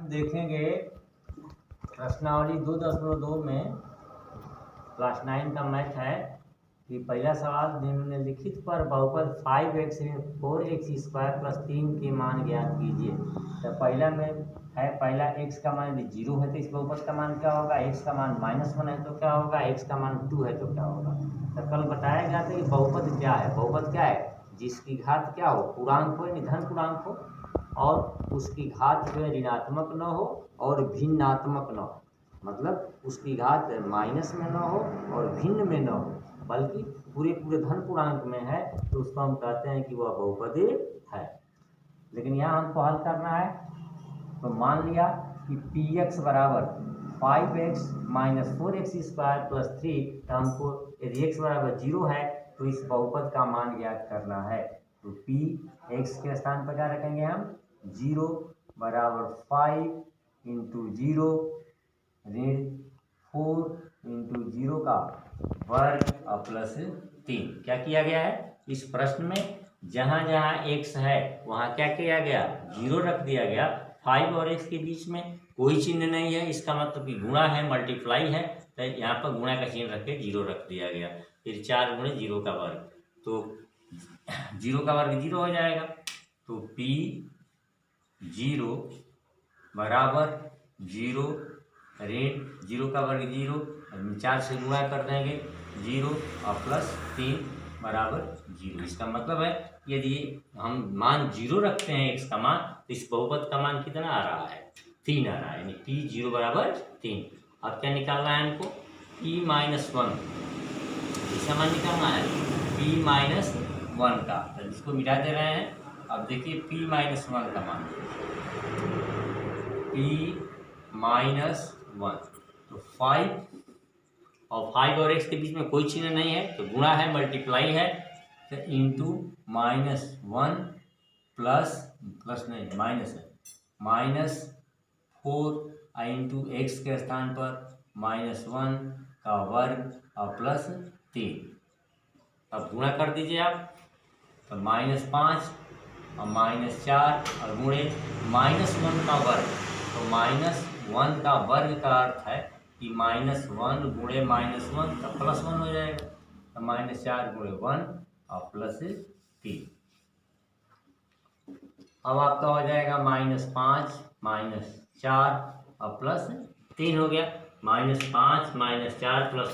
देखेंगे प्रश्नावली 2.2 में क्लास 9 का मैथ है कि पहला सवाल निम्नलिखित पर बहुपद 5x 4x स्क्वायर प्लस 3 के मान ज्ञात कीजिए। तो पहला में है, पहला x का मान यदि 0 है तो इस बहुपद का मान क्या होगा, x का मान -1 है तो क्या होगा, x का मान 2 है तो क्या होगा। तो कल बताया गया था कि बहुपद क्या है। बहुपद क्या है, जिसकी घात क्या हो, पूर्णांक हो यानी धन पूर्णांक हो और उसकी घात जो है ऋणात्मक न हो और भिन्नात्मक न हो, मतलब उसकी घात माइनस में न हो और भिन्न में न हो, बल्कि पूरे धन पूर्णांक में है, तो उसको हम कहते हैं कि वह बहुपद है। लेकिन यहाँ हमको हल करना है, तो मान लिया कि px बराबर 5x minus 4x square plus 3, तो हमको यदि x बराबर 0 है तो इस बहुपद का मान ज्ञात करना है। तो px के स्थान पर क्या रखेंगे हम, 0 बराबर 5 इंटू 0 ऋण 4 इंटू 0 का वर्ग और प्लस 3। क्या किया गया है इस प्रश्न में, जहाँ जहाँ x है वहाँ क्या किया गया, 0 रख दिया गया। 5 और x के बीच में कोई चिन्ह नहीं है, इसका मतलब कि गुणा है, मल्टीप्लाई है, तो यहाँ पर गुणा का चिन्ह रख के 0 रख दिया गया। फिर 4 गुणे 0 का वर्ग, तो 0 का वर्ग 0 हो जाएगा। तो p 0 बराबर 0 ऋण 0 का वर्ग 0, 4 से गुणा कर देंगे 0 और प्लस 3 बराबर 0। इसका मतलब है यदि हम मान 0 रखते हैं x का मान, तो इस बहुपद का मान कितना आ रहा है, 3 आ रहा है, यानी p 0 बराबर 3। अब क्या निकालना है हमको, p-1, इसका मान निकालना है p-1 का, तो इसको मिटा दे रहे हैं। अब देखिए p-1 का मान, p-1, तो 5 और 5 और x के बीच में कोई चिन्ह नहीं है, तो गुणा है, मल्टीप्लाई है, तो इंटू -1 प्लस नहीं माइनस है, -4 इंटू एक्स के स्थान पर -1 का वर्ग और प्लस 3। अब गुणा कर दीजिए आप, तो -5 और -4 और गुणे -1 का वर्ग, तो -1 का वर्ग का अर्थ है कि -1 गुणे -1 तो +1 हो जाएगा, तो -4 गुणे 1 और प्लस 3। अब आपका हो जाएगा -5 -4 और प्लस 3 हो गया, -5 -4 प्लस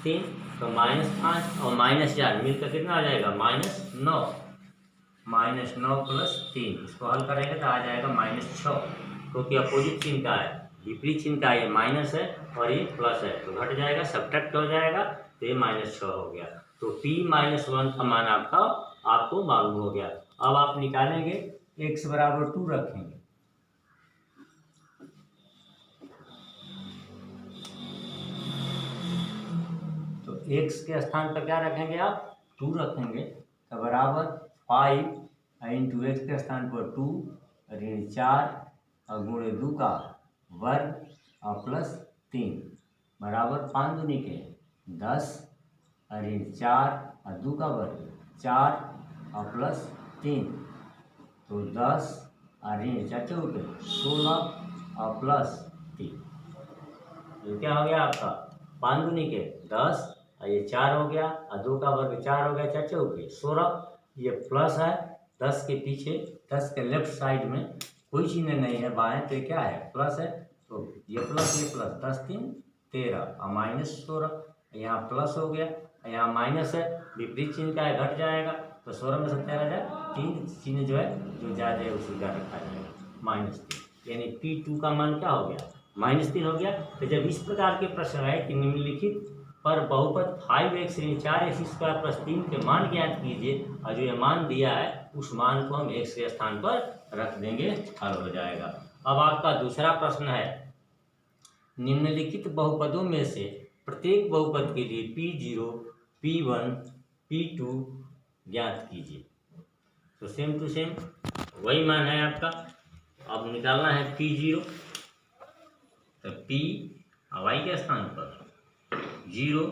3, तो -5 और -4 मिलकर कितना आ जाएगा, -9 प्लस 3। इसको हल करेंगे तो आ जाएगा -6, क्योंकि अपोजिट चिन्ह का है, विपरीत चिन्ह का, ये माइनस है और ये प्लस है, तो घट जाएगा, सब्ट्रैक्ट हो जाएगा, तो ये -6 हो गया। तो p-1 का मान आपको मालूम हो गया। अब आप निकालेंगे x बराबर 2 रखेंगे, तो x के स्थान पर क्या रखेंगे आप, 2 रखेंगे, तो बराबर 5 इंटू एक्स के स्थान पर 2 ऋण 4 और गुणे 2 का वर्ग और प्लस 3 बराबर 5 दूनी के 10 ऋण 4 और 2 का वर्ग 4 और प्लस 3, तो 10 और ऋण 4 चौके 16 और प्लस 3। ये क्या हो गया आपका, 5 दूनी के 10 और ये 4 हो गया और 2 का वर्ग 4 हो गया, 4 चौके 16, ये प्लस है, 10 के पीछे 10 के लेफ्ट साइड में कोई चिन्ह नहीं है, बाएं पे क्या है, प्लस है, तो ये प्लस 10 3 13 और -16, यहाँ प्लस हो गया, यहाँ माइनस है, विपरीत चिन्ह का है, घट जाएगा, तो 16 में से 13 जाए, 3 चिन्ह जो है जो ज़्यादा है उसी का रखा जाएगा, -3, यानी p2 का मान क्या हो गया, -3 हो गया। तो जब इस प्रकार के प्रश्न है कि निम्नलिखित पर बहुपद 5x ऋण 4x स्क्वायर प्लस 3 के मान ज्ञात कीजिए, और जो ये मान दिया है उस मान को हम x के स्थान पर रख देंगे, हल हो जाएगा। अब आपका दूसरा प्रश्न है, निम्नलिखित बहुपदों में से प्रत्येक बहुपद के लिए p0 p1 p2 ज्ञात कीजिए। तो सेम टू सेम वही मान है आपका, अब निकालना है p0, तो p y के स्थान पर 0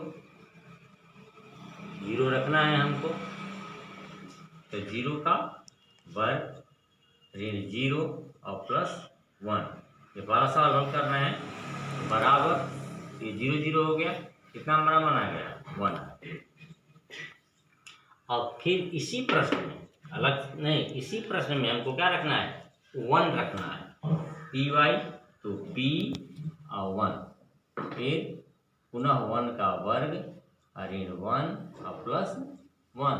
रखना है हमको, तो 0 का वर्ग ऋण 0 और प्लस 1, ये पहला सवाल हल कर रहे हैं बराबर ये 0 0 हो गया, कितना हमारा मान आ गया 1। और फिर इसी प्रश्न में अलग नहीं, इसी प्रश्न में हमको क्या रखना है 1 रखना है, पी वाई तो p और 1, फिर पुनः 1 का वर्ग ऋण 1 और प्लस 1,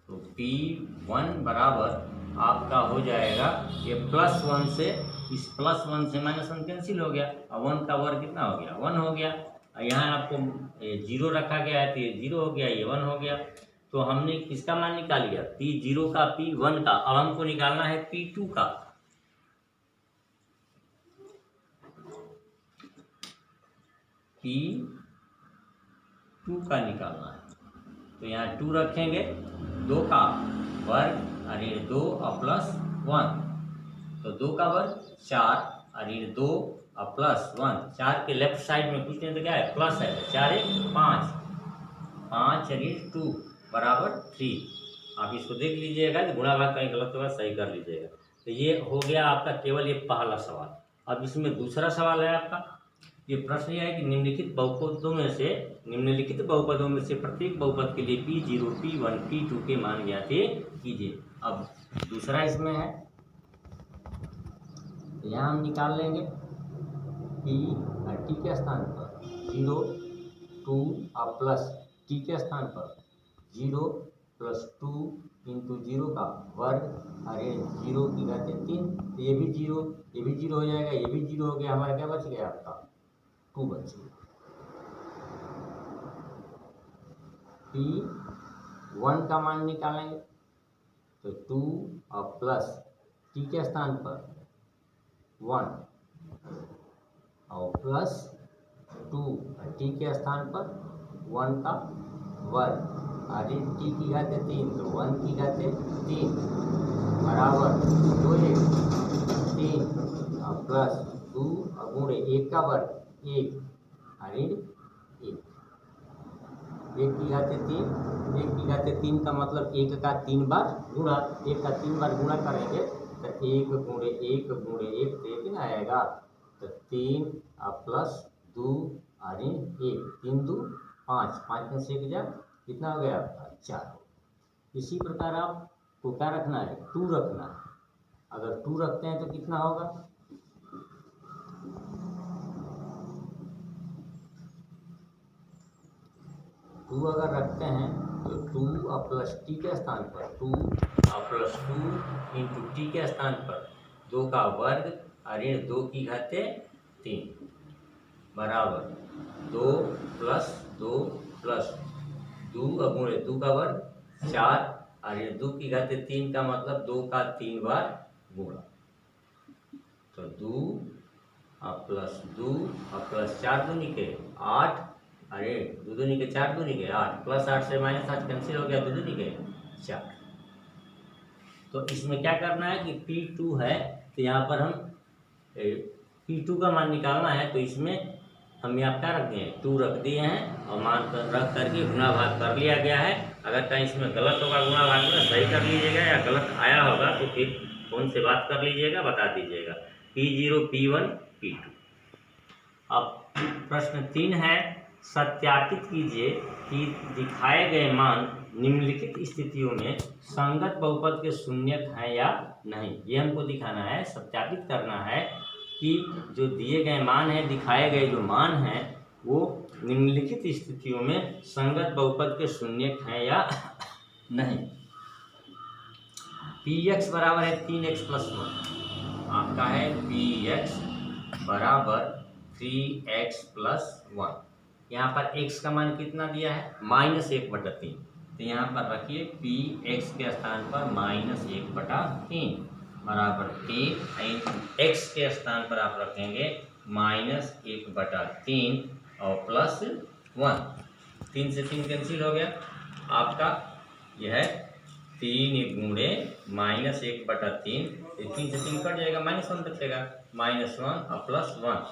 तो p1 बराबर आपका हो जाएगा ये +1 से इस +1 से -1 कैंसिल हो गया और 1 का वर्ग कितना हो गया 1 हो गया। यहाँ आपको 0 रखा गया है तो ये 0 हो गया, ये 1 हो गया। तो हमने किसका मान निकाल लिया P0 का P1 का। अब हमको निकालना है P2 का। P2 का निकालना है तो यहाँ 2 रखेंगे, 2 का वर्ग ऋण 2 और प्लस 1, तो 2 का वर्ग 4 ऋण 2 और प्लस 1। 4 के लेफ्ट साइड में कुछ नहीं तो क्या है प्लस है, 4 1 5, 5 ऋण 2 बराबर 3। आप इसको देख लीजिएगा कि गुणा भाग कहीं गलत होगा सही कर लीजिएगा। तो ये हो गया आपका केवल ये पहला सवाल। अब इसमें दूसरा सवाल है आपका, ये प्रश्न यह है कि निम्नलिखित बहुपदों में से प्रत्येक बहुपद के लिए P0 P1 P2 के मान ज्ञात कीजिए। अब दूसरा इसमें है, यहाँ हम निकाल लेंगे P और T के स्थान पर 0 2 और प्लस T के स्थान पर 0 + 2 × 0 का वर्ग ऋण 0 की घात 3, तो ये भी 0 हो जाएगा, ये भी 0 हो गया। हमारा क्या बच गया आपका 2 बच गया। P1 का मान निकालेंगे तो 2 और प्लस T के स्थान पर 1 और प्लस 2 T के स्थान पर 1 का वर्ग ऋण T की घात 3, तो 1 की घात 3 बराबर 2 1 3 और प्लस 2 और गुणे 1 का वर्ग 1 ऋण 1, 1 की घात 3, 1 की घात 3 का मतलब 1 का 3 बार गुणा, 1 का 3 बार गुणा करेंगे तो 1 गुणे 1 गुणे 1 तो कितना आएगा, तो 3 और प्लस 2 ऋण 1, 3 2 5, 5 में से 1 जा कितना हो गया 4। इसी प्रकार आपको क्या रखना है 2 रखना है। अगर 2 रखते हैं तो कितना होगा 2 अगर रखते हैं तो 2 और प्लस T के स्थान पर 2 और प्लस 2 × T के स्थान पर 2 का वर्ग ऋण 2 की घात 3 बराबर 2 + 2 + 2 गुणे 2 का वर्ग 4 ऋण 2 की घात 3 का मतलब 2 का 3 बार गुणा, तो 2 और प्लस 2 और प्लस 4 दूनी के 8, अरे 2 दूनी के 4 दूनी के 8 प्लस 8 से -8 कैंसिल हो गया, 2 दूनी के 4। तो इसमें क्या करना है कि P2 है तो यहाँ पर हम P2 का मान निकालना है, तो इसमें हम यहाँ क्या रख दिए 2 रख दिए हैं और मान रख करके गुणा भाग कर लिया गया है। अगर कहीं इसमें गलत होगा गुणा भाग में सही कर लीजिएगा, या गलत आया होगा तो फिर फोन से बात कर लीजिएगा, बता दीजिएगा। P0 P1 P2। अब प्रश्न 3 है, सत्यापित कीजिए कि दिखाए गए मान निम्नलिखित स्थितियों में संगत बहुपद के शून्यक हैं या नहीं। ये हमको दिखाना है, सत्यापित करना है कि जो दिए गए मान हैं, दिखाए गए जो मान हैं वो निम्नलिखित स्थितियों में संगत बहुपद के शून्यक हैं या नहीं। Px बराबर है 3x + 1, आपका है Px बराबर 3x + 1। यहाँ पर x का मान कितना दिया है -1/3, तो यहाँ पर रखिए Px के स्थान पर -1/3 बराबर 3, x के स्थान पर आप रखेंगे -1/3 और प्लस 1। 3 से 3 कैंसिल हो गया, आपका यह है 3 गुणे -1/3, 3 से 3 कट जाएगा, -1 बचेगा, -1 और प्लस 1।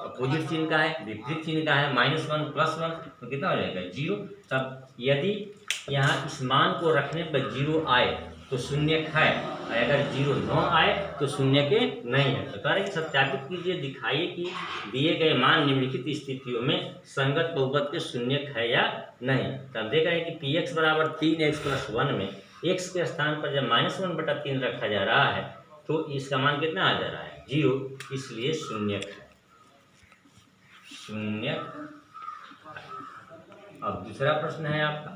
अपोजिट चिन्ह का है, विपरीत चिन्ह का है, -1 + 1 तो कितना हो जाएगा 0। तब यदि यहाँ इस मान को रखने पर 0 आए तो शून्यक है, अगर 0 न आए तो शून्य के नहीं है। तो कह रहे सत्यापित कीजिए, दिखाइए कि दिए गए मान निम्नलिखित स्थितियों में संगत बहुपद के शून्यक है या नहीं। तब देख रहे हैं कि पी एक्स बराबर 3x+1 में x के स्थान पर जब -1/3 रखा जा रहा है तो इसका मान कितना आ जा रहा है 0, इसलिए शून्यक है, शून्यक। अब दूसरा प्रश्न है आपका,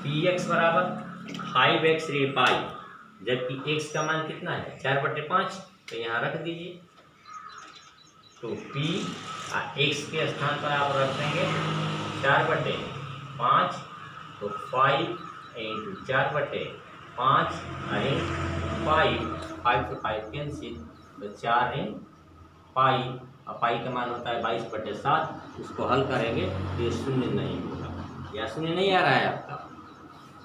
पी एक्स बराबर 5x रे पाई, जबकि x का मान कितना है 4/5, तो यहाँ रख दीजिए। तो p x के स्थान पर आप रख देंगे 4/5, तो 5 × 4/5 अरे 5 से 5 कैंसिल, तो 4 × पाई, और पाई का मान होता है 22/7। उसको हल करेंगे तो ये शून्य नहीं होगा, या शून्य नहीं आ रहा है आपका।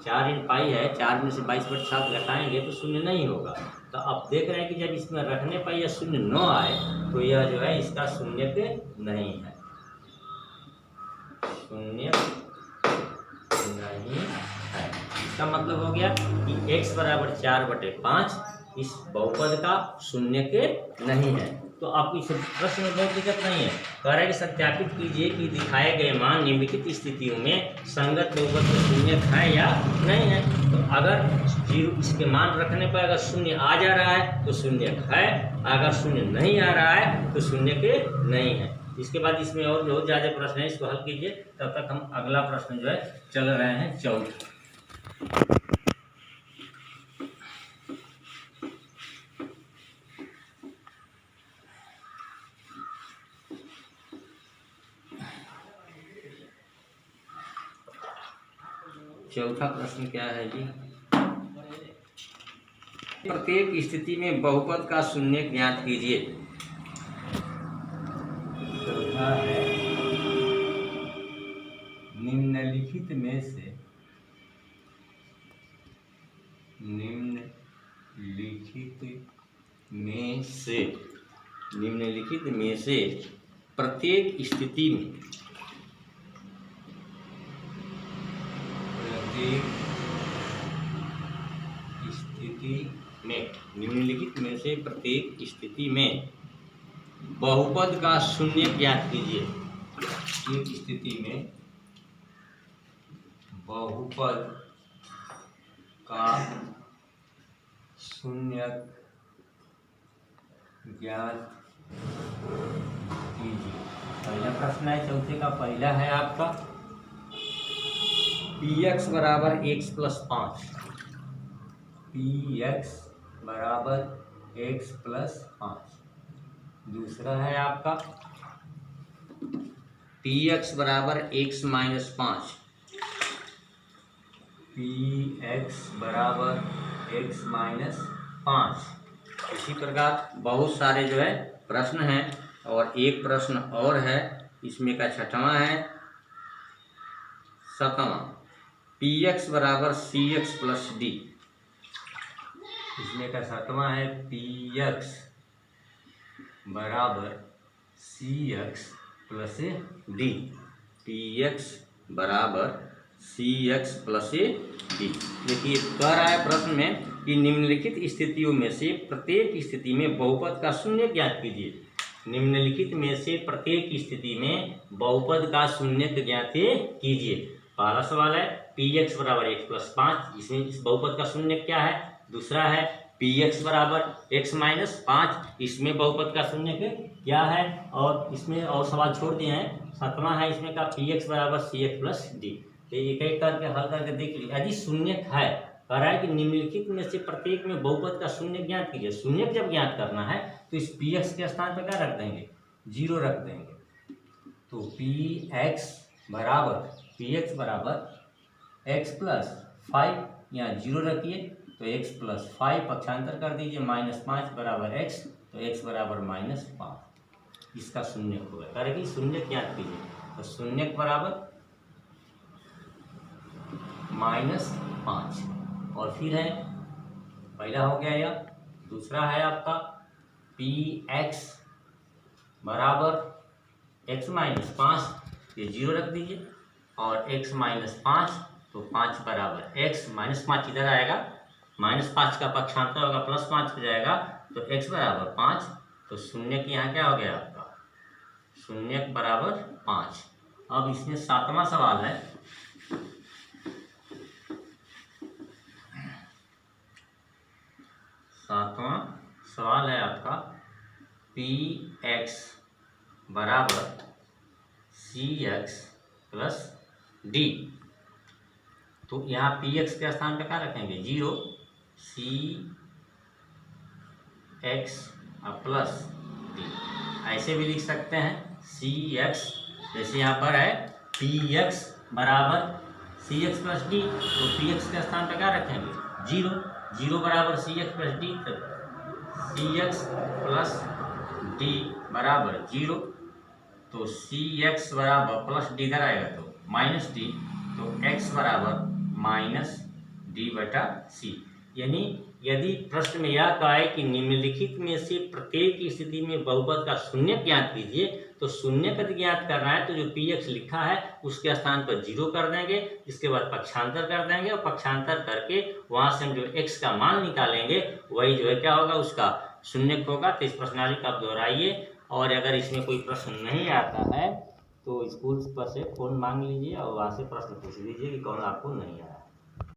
4 × पाई है, 4 में से 22/7 घटाएंगे तो शून्य नहीं होगा। तो अब देख रहे हैं कि जब इसमें रखने पर यह शून्य न आए तो यह जो है इसका शून्यक नहीं है, शून्यक नहीं है। इसका मतलब हो गया कि x बराबर 4/5 इस बहुपद का शून्यक नहीं है। तो आपको इस प्रश्न में बहुत दिक्कत नहीं है। कह रहा है कि सत्यापित कीजिए कि दिखाए गए मान निम्नलिखित स्थितियों में संगत बहुपद के शून्यक है या नहीं है। तो अगर 0 इसके मान रखने पर अगर शून्य आ जा रहा है तो शून्यक है, अगर शून्य नहीं आ रहा है तो शून्यक नहीं है। इसके बाद इसमें और बहुत ज़्यादा प्रश्न है, इसको हल कीजिए। तब तक हम अगला प्रश्न जो है चल रहे हैं चौथा। चौथा प्रश्न क्या है जी, प्रत्येक स्थिति में बहुपद का शून्य ज्ञात कीजिए। चौथा है, निम्नलिखित में से प्रत्येक स्थिति में बहुपद का शून्य ज्ञात कीजिए। एक स्थिति में बहुपद का शून्य ज्ञात कीजिए। पहला प्रश्न है चौथे का, पहला है आपका px बराबर x+5, px बराबर x+5। दूसरा है आपका px बराबर x-5, px बराबर x-5। इसी प्रकार बहुत सारे जो है प्रश्न हैं, और एक प्रश्न और है इसमें का छठवां है, सातवां, px बराबर cx+d। इसमें का सातवां है px बराबर cx+d, px बराबर cx+d। देखिए कह रहा है प्रश्न में कि निम्नलिखित स्थितियों में से प्रत्येक स्थिति में बहुपद का शून्य ज्ञात कीजिए। निम्नलिखित में से प्रत्येक स्थिति में बहुपद का शून्य ज्ञात कीजिए। पहला सवाल है px बराबर x+5, इसमें इस बहुपद का शून्य क्या है। दूसरा है px बराबर x-5, इसमें बहुपद का शून्य क्या है। और इसमें और सवाल छोड़ दिए हैं। सातवां है इसमें का px बराबर cx+d। तो एक एक करके हल करके देख लीजिए। यदि शून्य है, कह रहा है कि निम्नलिखित में से प्रत्येक में बहुपद का शून्य ज्ञात कीजिए। शून्य जब ज्ञात करना है तो इस px के स्थान पर क्या रख देंगे 0 रख देंगे। तो px बराबर x+5, यहाँ 0 रखिए तो x+5 पक्षांतर कर दीजिए, -5 बराबर x, तो x बराबर -5। इसका शून्य होगा, करेगी शून्य ज्ञात कीजिए। तो शून्य बराबर -5, और फिर है पहला हो गया यह। दूसरा है आपका px बराबर x-5, ये 0 रख दीजिए, और x-5, तो 5 बराबर x, -5 इधर आएगा, -5 का पक्षांतर होगा +5 हो जाएगा, तो x बराबर 5। तो शून्य की यहाँ क्या हो गया आपका, शून्य बराबर 5। अब इसमें 7वां सवाल है, आपका px बराबर cx प्लस d। तो यहाँ px के स्थान पे क्या रखेंगे, 0, cx प्लस d। ऐसे भी लिख सकते हैं cx, जैसे यहाँ पर है px बराबर cx प्लस d, तो px के स्थान पे क्या रखेंगे, 0, 0 बराबर cx plus d, cx plus d बराबर 0। तो cx बराबर प्लस डी इधर आएगा तो माइनस डी, तो x बराबर माइनस डी बटा सी। यानी यदि प्रश्न में यह कहा है कि निम्नलिखित में से प्रत्येक स्थिति में बहुपद का शून्य ज्ञात कीजिए, तो शून्य पद ज्ञात करना है तो जो px लिखा है उसके स्थान पर 0 कर देंगे, इसके बाद पक्षांतर कर देंगे और पक्षांतर करके वहां से हम जो x का मान निकालेंगे वही जो है क्या होगा, उसका शून्य होगा। तो इस प्रश्नावली का आप दोहराइए, और अगर इसमें कोई प्रश्न नहीं आता है तो स्कूल पर से फ़ोन मांग लीजिए और वहाँ से प्रश्न पूछ लीजिए कि कौन आपको नहीं आता।